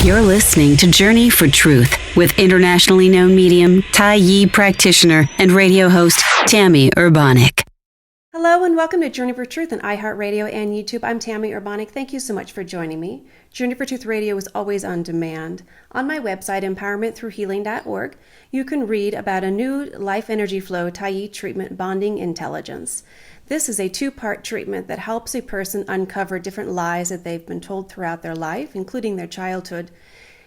You're listening to Journey for Truth with internationally known medium, Tai Yi practitioner, and radio host Tami Urbanek. Hello and welcome to Journey for Truth on iHeartRadio and YouTube. I'm Tami Urbanek. Thank you so much for joining me. Journey for Truth Radio is always on demand. On my website, empowermentthroughhealing.org, you can read about a new life energy flow Tai Yi treatment, Bonding Intelligence. This is a two-part treatment that helps a person uncover different lies that they've been told throughout their life, including their childhood,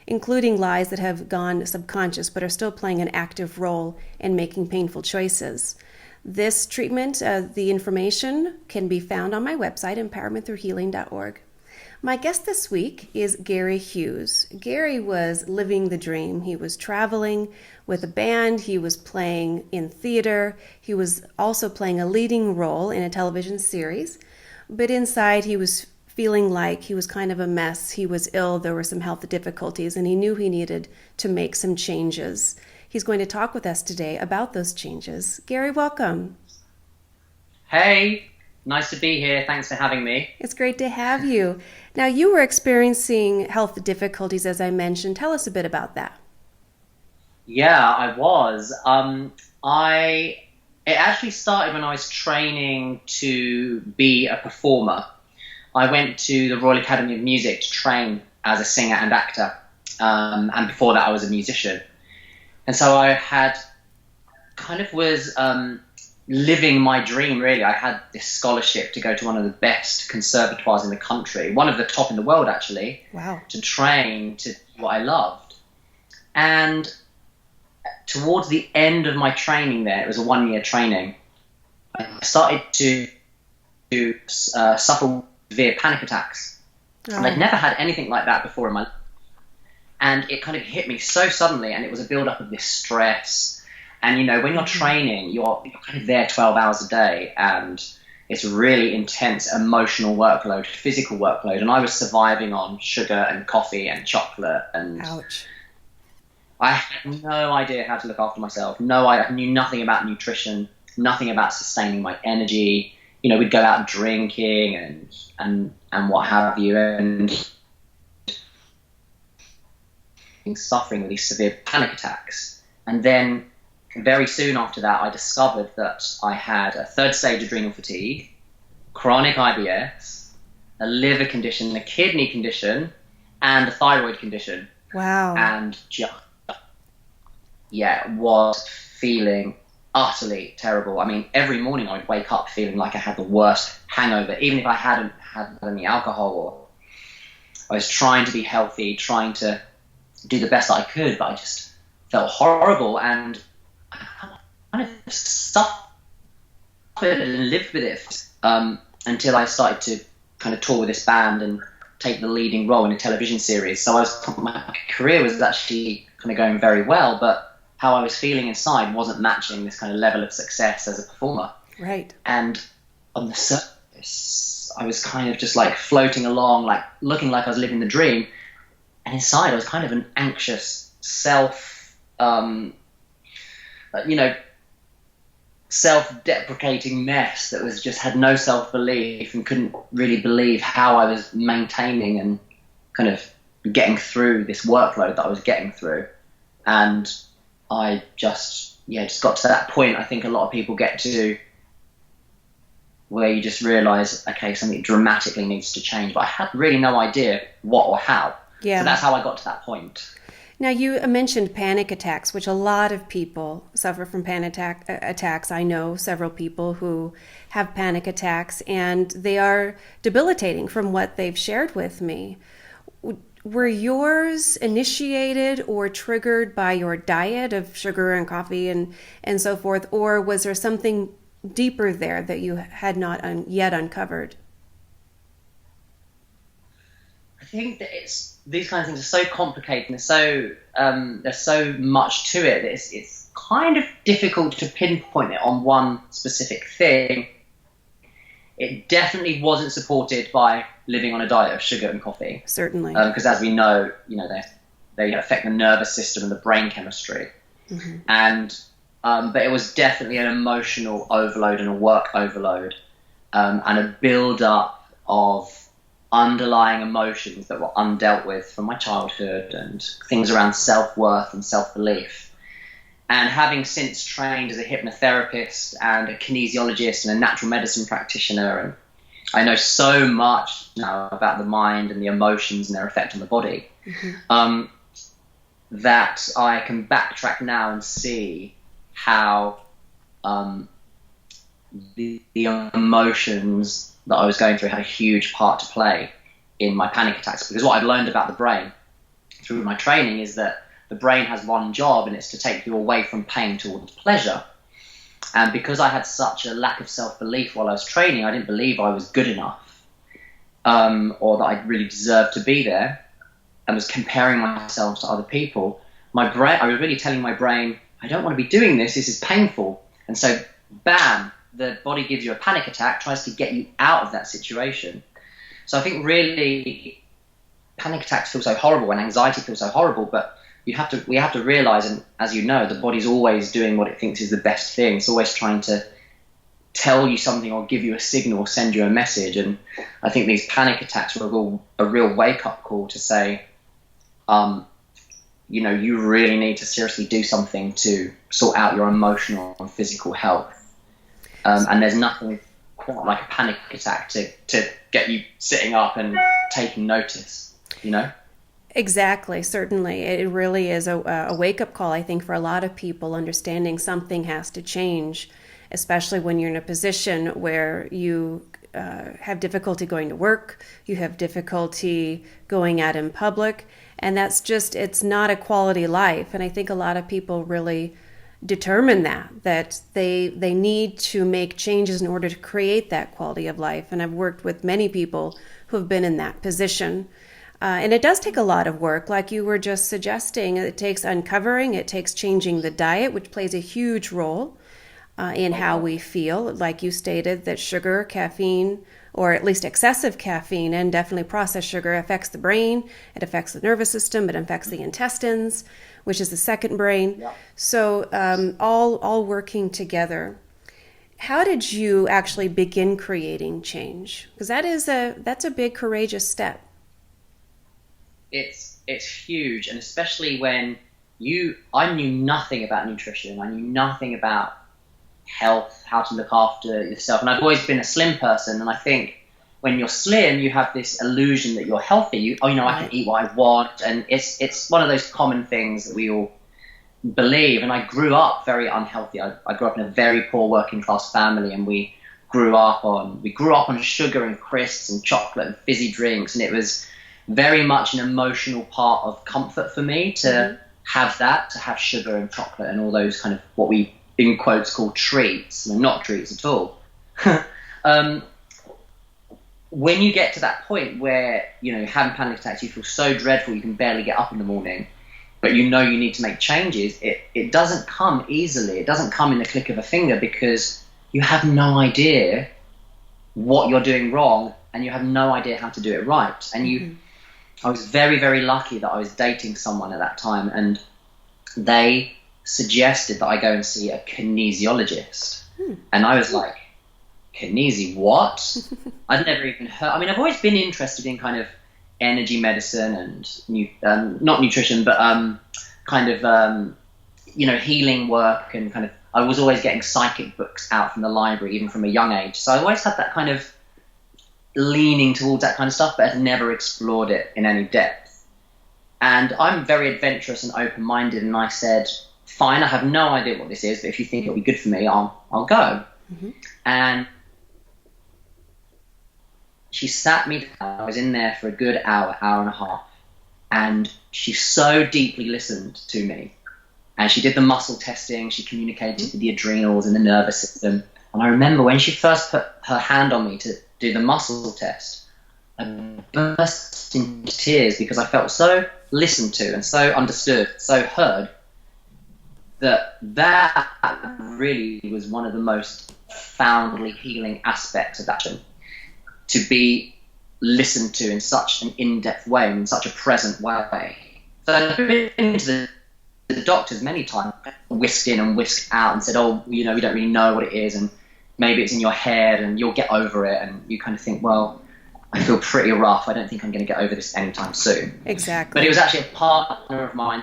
including lies that have gone subconscious but are still playing an active role in making painful choices. This treatment, the information can be found on my website, empowermentthroughhealing.org. My guest this week is Gary Hughes. Gary was living the dream. He was traveling with a band. He was playing in theater. He was also playing a leading role in a television series. But inside, he was feeling like he was kind of a mess. He was ill. There were some health difficulties, and he knew he needed to make some changes. He's going to talk with us today about those changes. Gary, welcome. Hey, nice to be here. Thanks for having me. It's great to have you. Now, you were experiencing health difficulties, as I mentioned. Tell us a bit about that. Yeah, I was. It actually started when I was training to be a performer. I went to the Royal Academy of Music to train as a singer and actor. And before that, I was a musician. And so I had was living my dream, really. I had this scholarship to go to one of the best conservatoires in the country, one of the top in the world, actually. Wow. To train to what I loved. And towards the end of my training there, it was a 1-year training, I started to suffer severe panic attacks. Oh. And I'd never had anything like that before in my life. And it kind of hit me so suddenly, and it was a build-up of this stress. And, you know, when you're training, you're kind of there 12 hours a day, and it's really intense emotional workload, physical workload. And I was surviving on sugar and coffee and chocolate. And ouch. I had no idea how to look after myself. I knew nothing about nutrition, nothing about sustaining my energy. You know, we'd go out drinking and what have you, and suffering with these severe panic attacks. And then very soon after that, I discovered that I had a 3rd stage adrenal fatigue, chronic IBS, a liver condition, a kidney condition, and a thyroid condition. Wow. And was feeling utterly terrible. I mean, every morning I would wake up feeling like I had the worst hangover, even if I hadn't had any alcohol, or I was trying to be healthy, trying to do the best that I could, but I just felt horrible, and I kind of suffered and lived with it until I started to kind of tour with this band and take the leading role in a television series. So my career was actually kind of going very well, but how I was feeling inside wasn't matching this kind of level of success as a performer. Right. And on the surface, I was kind of just like floating along, like looking like I was living the dream. And inside, I was kind of an anxious, self-deprecating mess that was just had no self-belief and couldn't really believe how I was maintaining and kind of getting through this workload that I was getting through. And I just got to that point I think a lot of people get to, where you just realize, okay, something dramatically needs to change. But I had really no idea what or how. Yeah. So that's how I got to that point. Now, you mentioned panic attacks, which a lot of people suffer from panic attacks. I know several people who have panic attacks, and they are debilitating from what they've shared with me. Were yours initiated or triggered by your diet of sugar and coffee and so forth, or was there something deeper there that you had not yet uncovered? I think that these kinds of things are so complicated and there's so much to it that it's kind of difficult to pinpoint it on one specific thing. It definitely wasn't supported by living on a diet of sugar and coffee. Certainly. Because as we know, they affect the nervous system and the brain chemistry. Mm-hmm. And but it was definitely an emotional overload and a work overload, and a build-up of underlying emotions that were undealt with from my childhood, and things around self-worth and self-belief. And having since trained as a hypnotherapist and a kinesiologist and a natural medicine practitioner, and I know so much now about the mind and the emotions and their effect on the body, that I can backtrack now and see how the emotions that I was going through had a huge part to play in my panic attacks. Because what I've learned about the brain through my training is that the brain has one job, and it's to take you away from pain towards pleasure. And because I had such a lack of self-belief while I was training, I didn't believe I was good enough, or that I really deserved to be there, and was comparing myself to other people. I was really telling my brain, I don't want to be doing this. This is painful. And so, bam, the body gives you a panic attack, tries to get you out of that situation. So I think really panic attacks feel so horrible and anxiety feels so horrible, but we have to realize, and as you know, the body's always doing what it thinks is the best thing. It's always trying to tell you something or give you a signal or send you a message. And I think these panic attacks were a real wake-up call to say, you really need to seriously do something to sort out your emotional and physical health. And there's nothing quite like a panic attack to get you sitting up and taking notice, Exactly, certainly. It really is a wake-up call, I think, for a lot of people, understanding something has to change, especially when you're in a position where you have difficulty going to work, you have difficulty going out in public, and it's not a quality life. And I think a lot of people really determine that they need to make changes in order to create that quality of life. And I've worked with many people who have been in that position. And it does take a lot of work, like you were just suggesting. It takes uncovering, it takes changing the diet, which plays a huge role in how we feel. Like you stated, that sugar, caffeine, or at least excessive caffeine, and definitely processed sugar, affects the brain, it affects the nervous system, it affects the intestines, which is the second brain. Yeah. So all working together. How did you actually begin creating change? Because that's a big, courageous step. It's huge, and especially when I knew nothing about nutrition, I knew nothing about health, how to look after yourself, and I've always been a slim person. And I think when you're slim, you have this illusion that you're healthy. I can eat what I want, and it's one of those common things that we all believe. And I grew up very unhealthy. I grew up in a very poor working class family, and we grew up on sugar and crisps and chocolate and fizzy drinks, and it was very much an emotional part of comfort for me to have that, to have sugar and chocolate and all those kind of what we in quotes call treats, and not treats at all. When you get to that point where having panic attacks, you feel so dreadful you can barely get up in the morning, but you need to make changes. It doesn't come easily. It doesn't come in the click of a finger, because you have no idea what you're doing wrong, and you have no idea how to do it right. And I was very, very lucky that I was dating someone at that time, and they suggested that I go and see a kinesiologist. And I was like, kinesi, what? I'd never even heard. I mean, I've always been interested in kind of energy medicine and not nutrition, but healing work, and kind of, I was always getting psychic books out from the library, even from a young age. So I always had that kind of leaning towards that kind of stuff, but had never explored it in any depth. And I'm very adventurous and open-minded, and I said, fine, I have no idea what this is, but if you think it'll be good for me, I'll go. And she sat me down. I was in there for a good hour and a half, and she so deeply listened to me. And she did the muscle testing, she communicated with the adrenals and the nervous system. And I remember when she first put her hand on me to do the muscle test, I burst into tears, because I felt so listened to and so understood, so heard, that really was one of the most profoundly healing aspects of that, to be listened to in such an in-depth way, in such a present way. So I've been to the doctors many times, whisked in and whisked out, and said, we don't really know what it is, and maybe it's in your head and you'll get over it. And you kind of think, well, I feel pretty rough. I don't think I'm going to get over this anytime soon. Exactly. But it was actually a partner of mine.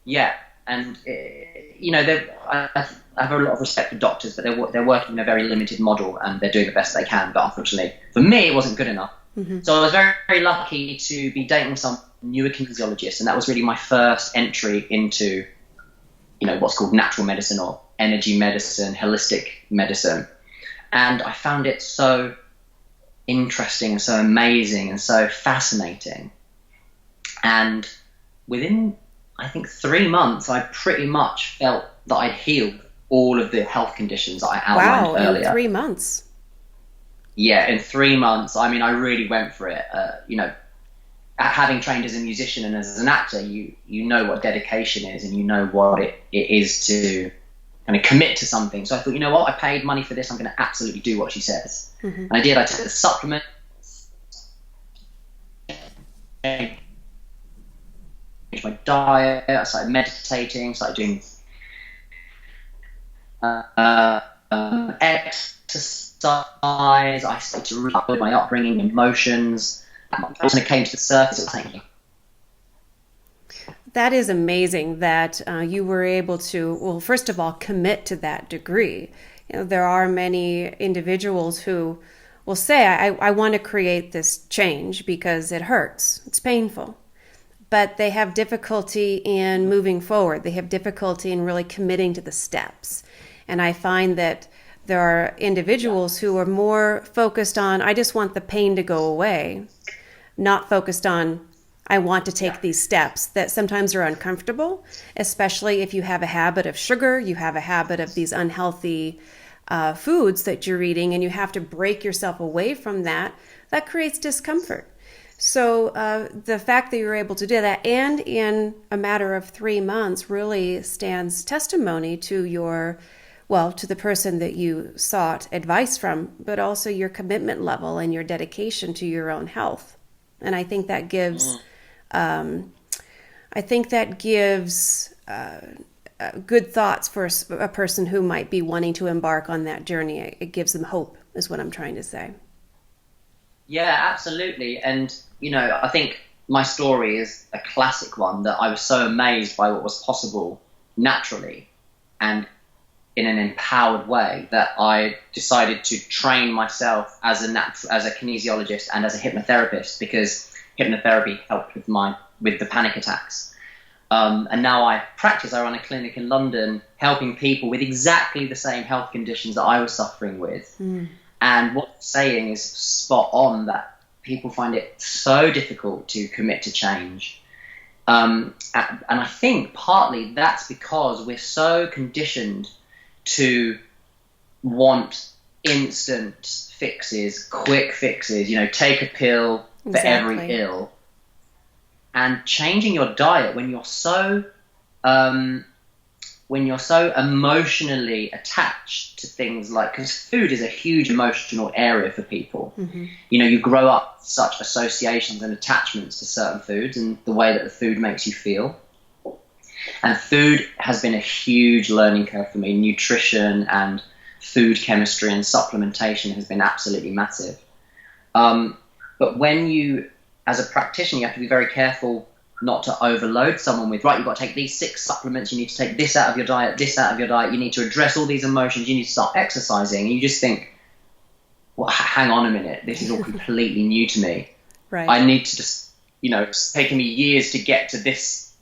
Yeah. And, I have a lot of respect for doctors, but they're working in a very limited model and they're doing the best they can. But unfortunately, for me, it wasn't good enough. Mm-hmm. So I was very, very lucky to be dating some newer kinesiologist, and that was really my first entry into, what's called natural medicine or energy medicine, holistic medicine. And I found it so interesting and so amazing and so fascinating. And within, I think, 3 months, I pretty much felt that I'd healed all of the health conditions that I outlined earlier. In 3 months. Yeah, in 3 months. I mean, I really went for it. Having trained as a musician and as an actor, you know what dedication is, and you know what it is to kind of commit to something. So I thought, you know what, I paid money for this, I'm going to absolutely do what she says. Mm-hmm. And I did. I took the supplement. Changed my diet. I started meditating, started doing exercise. I started to read up with my upbringing, emotions. And it came to the surface. It was like, that is amazing that you were able to, well, first of all, commit to that degree. There are many individuals who will say, I want to create this change because it hurts, it's painful. But they have difficulty in moving forward. They have difficulty in really committing to the steps. And I find that there are individuals who are more focused on, I just want the pain to go away, not focused on, I want to take these steps that sometimes are uncomfortable, especially if you have a habit of sugar, you have a habit of these unhealthy foods that you're eating, and you have to break yourself away from that. That creates discomfort. So the fact that you're able to do that, and in a matter of 3 months, really stands testimony to to the person that you sought advice from, but also your commitment level and your dedication to your own health. And I think that gives, good thoughts for a person who might be wanting to embark on that journey. It gives them hope, is what I'm trying to say. Yeah, absolutely. And, I think my story is a classic one, that I was so amazed by what was possible naturally and in an empowered way that I decided to train myself as a kinesiologist and as a hypnotherapist, because hypnotherapy helped with the panic attacks. And now I run a clinic in London helping people with exactly the same health conditions that I was suffering with. And what I'm saying is spot on, that people find it so difficult to commit to change. And I think partly that's because we're so conditioned to want instant fixes, quick fixes, take a pill for every ill. And changing your diet when you're so emotionally attached to things like, because food is a huge emotional area for people. Mm-hmm. You grow up with such associations and attachments to certain foods and the way that the food makes you feel. And food has been a huge learning curve for me. Nutrition and food chemistry and supplementation has been absolutely massive. But when you, as a practitioner, you have to be very careful not to overload someone with, you've got to take these 6 supplements, you need to take this out of your diet, you need to address all these emotions, you need to start exercising. And you just think, well, hang on a minute, this is all completely new to me. Right. I need to just, it's taken me years to get to this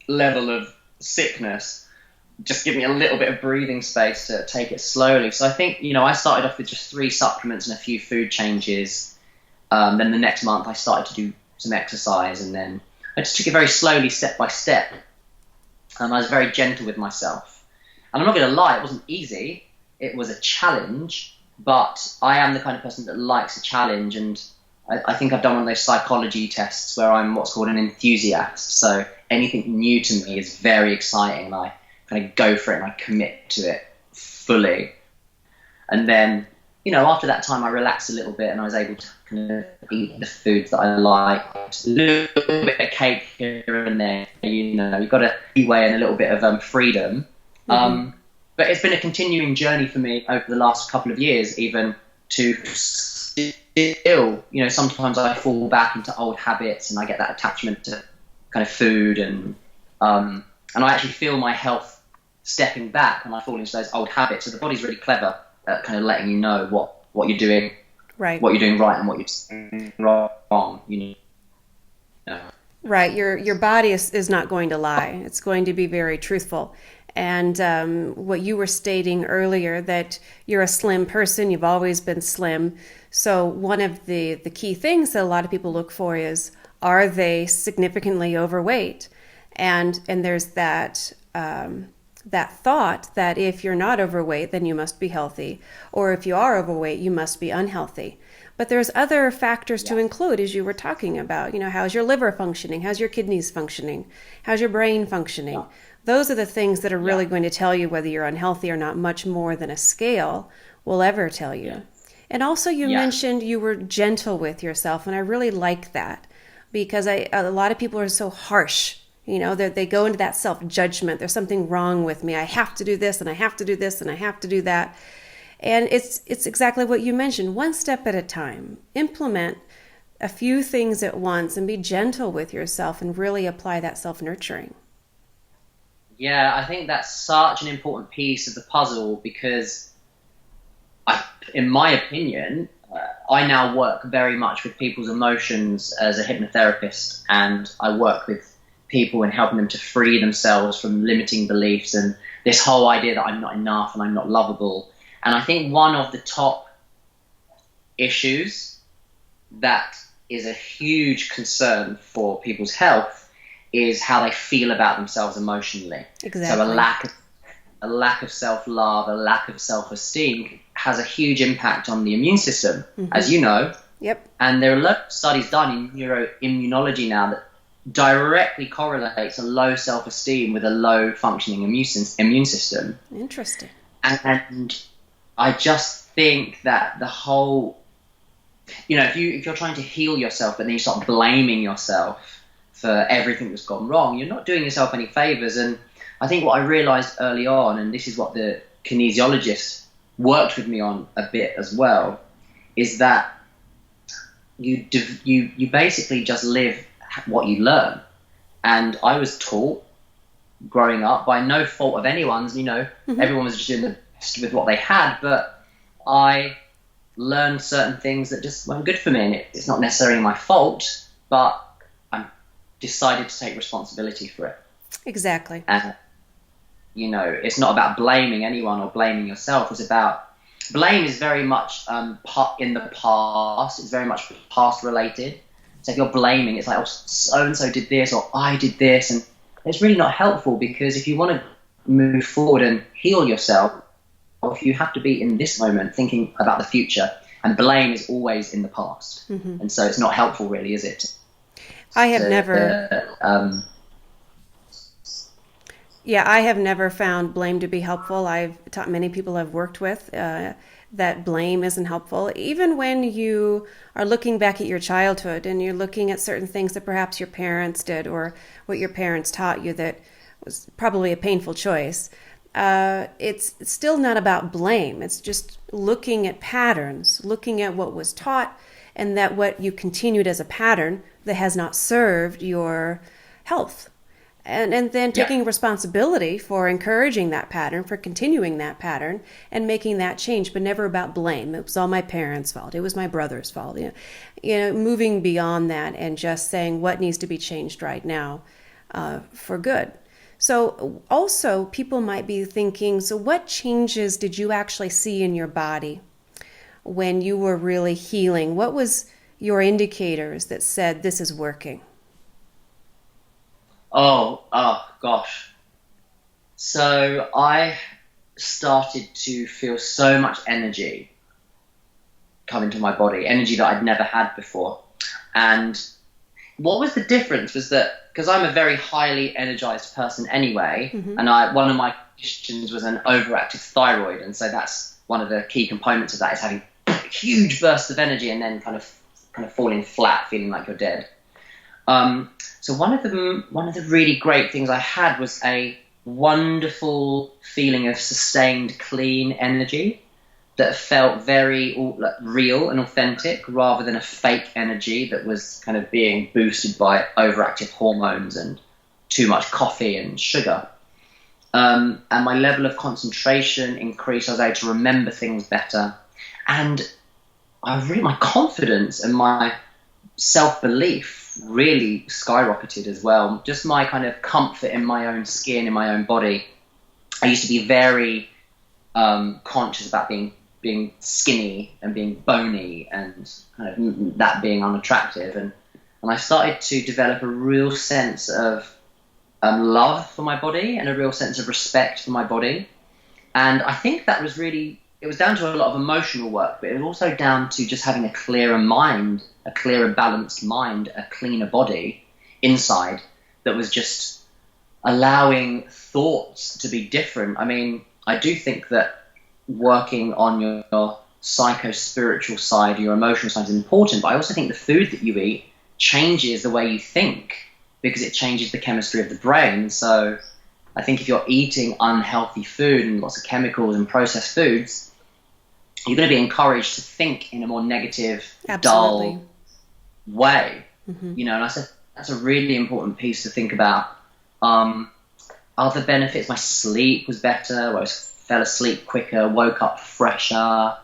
level of sickness. Just give me a little bit of breathing space to take it slowly. So I think, I started off with just 3 supplements and a few food changes. Then the next month I started to do some exercise, and then I just took it very slowly, step by step. I was very gentle with myself. And I'm not going to lie, it wasn't easy. It was a challenge, but I am the kind of person that likes a challenge. And I think I've done one of those psychology tests where I'm what's called an enthusiast. So anything new to me is very exciting, and I kind of go for it and I commit to it fully. And then, after that time I relaxed a little bit and I was able to kind of eat the foods that I liked. A little bit of cake here and there, you've got a leeway and a little bit of freedom. Mm-hmm. But it's been a continuing journey for me over the last couple of years, even to still, sometimes I fall back into old habits, and I get that attachment to kind of food, and I actually feel my health stepping back when I fall into those old habits. So the body's really clever at kind of letting you know what you're doing, right, what you're doing right, and what you're doing wrong. Right. Your body is not going to lie. It's going to be very truthful. And what you were stating earlier, that you're a slim person, you've always been slim. So one of the key things that a lot of people look for is, are they significantly overweight? And there's that thought that if you're not overweight, then you must be healthy. Or if you are overweight, you must be unhealthy. But there's other factors to include, as you were talking about. How's your liver functioning? How's your kidneys functioning? How's your brain functioning? Those are the things that are really going to tell you whether you're unhealthy or not, much more than a scale will ever tell you. Yeah. And also you mentioned you were gentle with yourself, and I really like that, because a lot of people are so harsh. They go into that self-judgment. There's something wrong with me. I have to do this, and I have to do this, and I have to do that. And it's exactly what you mentioned. One step at a time. Implement a few things at once and be gentle with yourself and really apply that self-nurturing. Yeah, I think that's such an important piece of the puzzle, because in my opinion, I now work very much with people's emotions as a hypnotherapist, and I work with people and helping them to free themselves from limiting beliefs and this whole idea that I'm not enough and I'm not lovable. And I think one of the top issues that is a huge concern for people's health is how they feel about themselves emotionally. Exactly. So a lack of self-love, a lack of self-esteem has a huge impact on the immune system, as you know. Yep. And there are a lot of studies done in neuroimmunology now that directly correlates a low self-esteem with a low functioning immune system. Interesting. And I just think that the whole, if you're trying to heal yourself, but then you start blaming yourself for everything that's gone wrong, you're not doing yourself any favors. And I think what I realized early on, and this is what the kinesiologist worked with me on a bit as well, is that you basically just live what you learn. And I was taught growing up, by no fault of anyone's, everyone was just doing the best with what they had, but I learned certain things that just weren't good for me, and it's not necessarily my fault, but I decided to take responsibility for it. Exactly. And it's not about blaming anyone or blaming yourself. It's about, blame is very much in the past. It's very much past related. So if you're blaming, it's like, oh, so-and-so did this, or I did this, and it's really not helpful, because if you want to move forward and heal yourself, you have to be in this moment thinking about the future, and blame is always in the past. And so it's not helpful, really, is it? I have never found blame to be helpful. I've taught many people I've worked with that blame isn't helpful. Even when you are looking back at your childhood and you're looking at certain things that perhaps your parents did or what your parents taught you that was probably a painful choice, it's still not about blame. It's just looking at patterns, looking at what was taught, and that what you continued as a pattern that has not served your health. And then taking responsibility for encouraging that pattern, for continuing that pattern, and making that change, but never about blame. It was all my parents' fault. It was my brother's fault. Moving beyond that and just saying what needs to be changed right now for good. So also people might be thinking, so what changes did you actually see in your body when you were really healing? What was your indicators that said this is working? Oh gosh. So I started to feel so much energy come into my body, energy that I'd never had before. And what was the difference was that, because I'm a very highly energized person anyway, and one of my conditions was an overactive thyroid, and so that's one of the key components of that, is having huge bursts of energy and then kind of falling flat, feeling like you're dead. So one of the really great things I had was a wonderful feeling of sustained, clean energy. that felt very like, real and authentic, rather than a fake energy that was kind of being boosted by overactive hormones and too much coffee and sugar. And my level of concentration increased. I was able to remember things better, and my confidence and my self-belief really skyrocketed as well. Just my kind of comfort in my own skin, in my own body. I used to be very conscious about being skinny and being bony and kind of that being unattractive, and I started to develop a real sense of love for my body and a real sense of respect for my body. And I think that was really, it was down to a lot of emotional work, but it was also down to just having a clearer mind, a clearer balanced mind, a cleaner body inside that was just allowing thoughts to be different. I mean, I do think that working on your psycho-spiritual side, your emotional side is important, but I also think the food that you eat changes the way you think, because it changes the chemistry of the brain. So I think if you're eating unhealthy food and lots of chemicals and processed foods, you're going to be encouraged to think in a more negative, dull way. Mm-hmm. You know, and I said that's a really important piece to think about. Other benefits, my sleep was better. I fell asleep quicker, woke up fresher.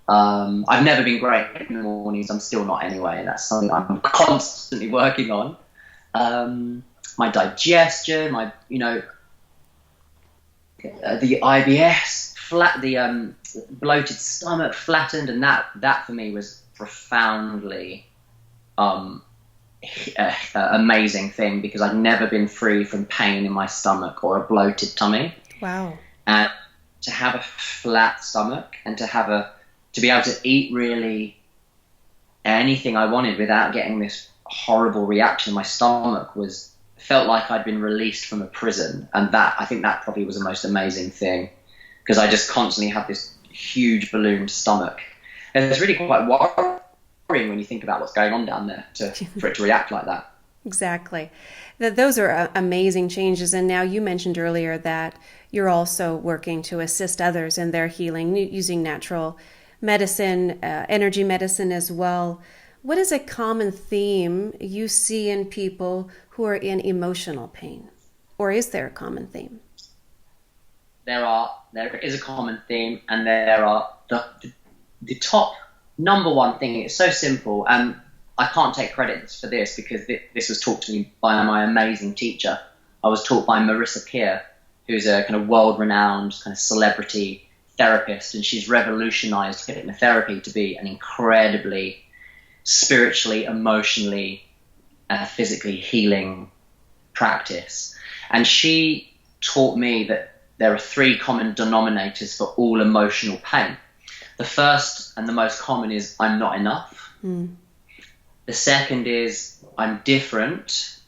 I've never been great in the mornings. I'm still not anyway. That's something I'm constantly working on. My digestion, the IBS, the bloated stomach flattened, and that for me was profoundly amazing thing, because I'd never been free from pain in my stomach or a bloated tummy. Wow. And to have a flat stomach and to be able to eat really anything I wanted without getting this horrible reaction in my stomach felt like I'd been released from a prison. And I think that probably was the most amazing thing, because I just constantly had this huge ballooned stomach. And it's really quite worrying when you think about what's going on down there for it to react like that. Exactly. Those are amazing changes. And now you mentioned earlier that you're also working to assist others in their healing using natural medicine, energy medicine as well. What is a common theme you see in people who are in emotional pain? Or is there a common theme? There is a common theme, and there are the top number one thing. It's so simple, and I can't take credit for this because this was taught to me by my amazing teacher. I was taught by Marissa Peer, who's a kind of world-renowned kind of celebrity therapist, and she's revolutionized hypnotherapy to be an incredibly spiritually, emotionally, and physically healing practice. And she taught me that there are 3 common denominators for all emotional pain. The first and the most common is I'm not enough. Mm. The second is I'm different.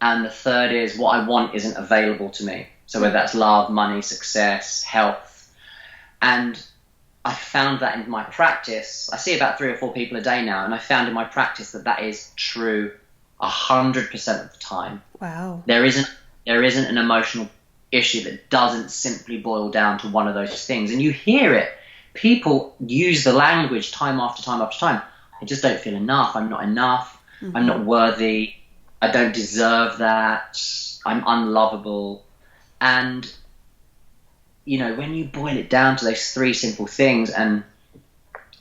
And the third is what I want isn't available to me. So whether that's love, money, success, health. And I found that in my practice. I see about 3 or 4 people a day now, and I found in my practice that is true 100% of the time. Wow. There isn't an emotional issue that doesn't simply boil down to one of those things. And you hear it. People use the language time after time after time. I just don't feel enough. I'm not enough. Mm-hmm. I'm not worthy. I don't deserve that. I'm unlovable. And when you boil it down to those 3 simple things, and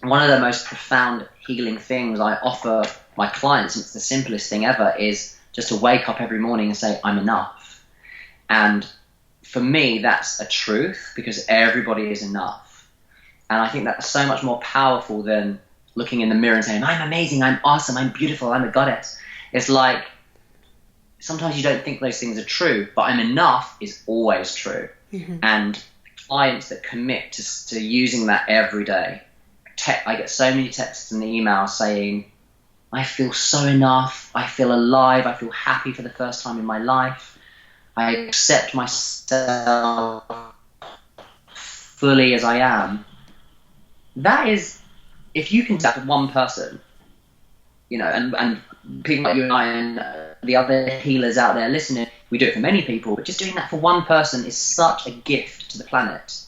one of the most profound healing things I offer my clients, and it's the simplest thing ever, is just to wake up every morning and say, I'm enough. And for me, that's a truth, because everybody is enough. And I think that's so much more powerful than looking in the mirror and saying, I'm amazing, I'm awesome, I'm beautiful, I'm a goddess. It's like, sometimes you don't think those things are true, but I'm enough is always true. Mm-hmm. And clients that commit to using that every day, I get so many texts and emails saying, I feel so enough, I feel alive, I feel happy for the first time in my life, I accept myself fully as I am. That is, if you can do that for one person, and people like you and I and the other healers out there listening, we do it for many people, but just doing that for one person is such a gift to the planet.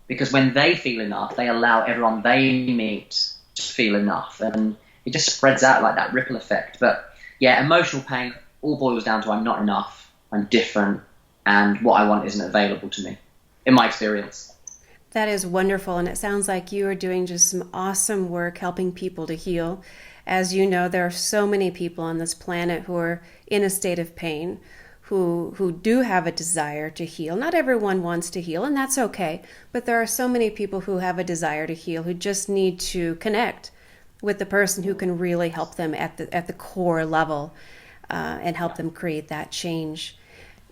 because when they feel enough, they allow everyone they meet to feel enough, and it just spreads out like that ripple effect. But yeah, emotional pain all boils down to I'm not enough, I'm different, and what I want isn't available to me, in my experience. That is wonderful, and it sounds like you are doing just some awesome work helping people to heal. As you know, there are so many people on this planet who are in a state of pain, who do have a desire to heal. Not everyone wants to heal, and that's okay, but there are so many people who have a desire to heal, who just need to connect with the person who can really help them at the core level, and help them create that change.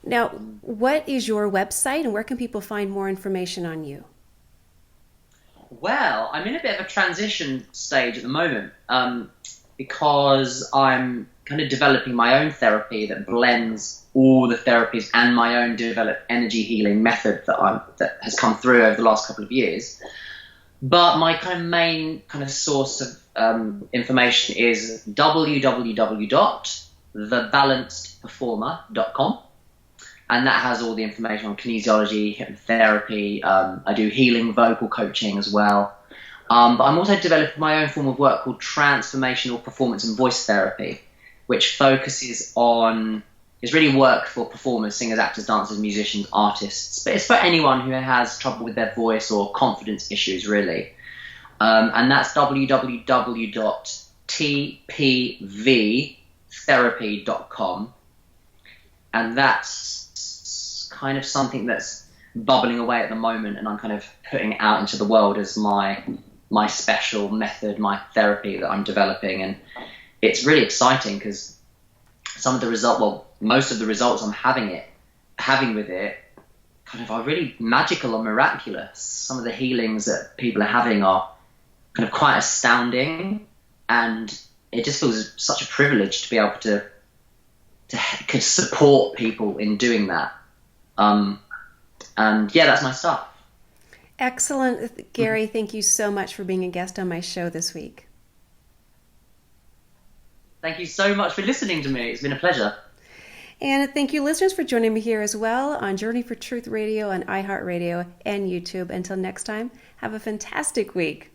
Now, what is your website, and where can people find more information on you? Well, I'm in a bit of a transition stage at the moment, because I'm kind of developing my own therapy that blends all the therapies and my own developed energy healing method that has come through over the last couple of years. But my kind of main kind of source of information is www.thebalancedperformer.com. And that has all the information on kinesiology, hypnotherapy. I do healing vocal coaching as well. But I'm also developing my own form of work called transformational performance and voice therapy, which focuses on, it's really work for performers, singers, actors, dancers, musicians, artists. But it's for anyone who has trouble with their voice or confidence issues, really. And that's www.tpvtherapy.com. And that's kind of something that's bubbling away at the moment, and I'm kind of putting out into the world as my special method, my therapy that I'm developing. And it's really exciting because most of the results I'm having with it kind of are really magical or miraculous. Some of the healings that people are having are kind of quite astounding, and it just feels such a privilege to be able to could support people in doing that. And yeah, that's my stuff. Excellent. Gary, thank you so much for being a guest on my show this week. Thank you so much for listening to me. It's been a pleasure. And thank you, listeners, for joining me here as well on Journey for Truth Radio on iHeartRadio and YouTube. Until next time, have a fantastic week.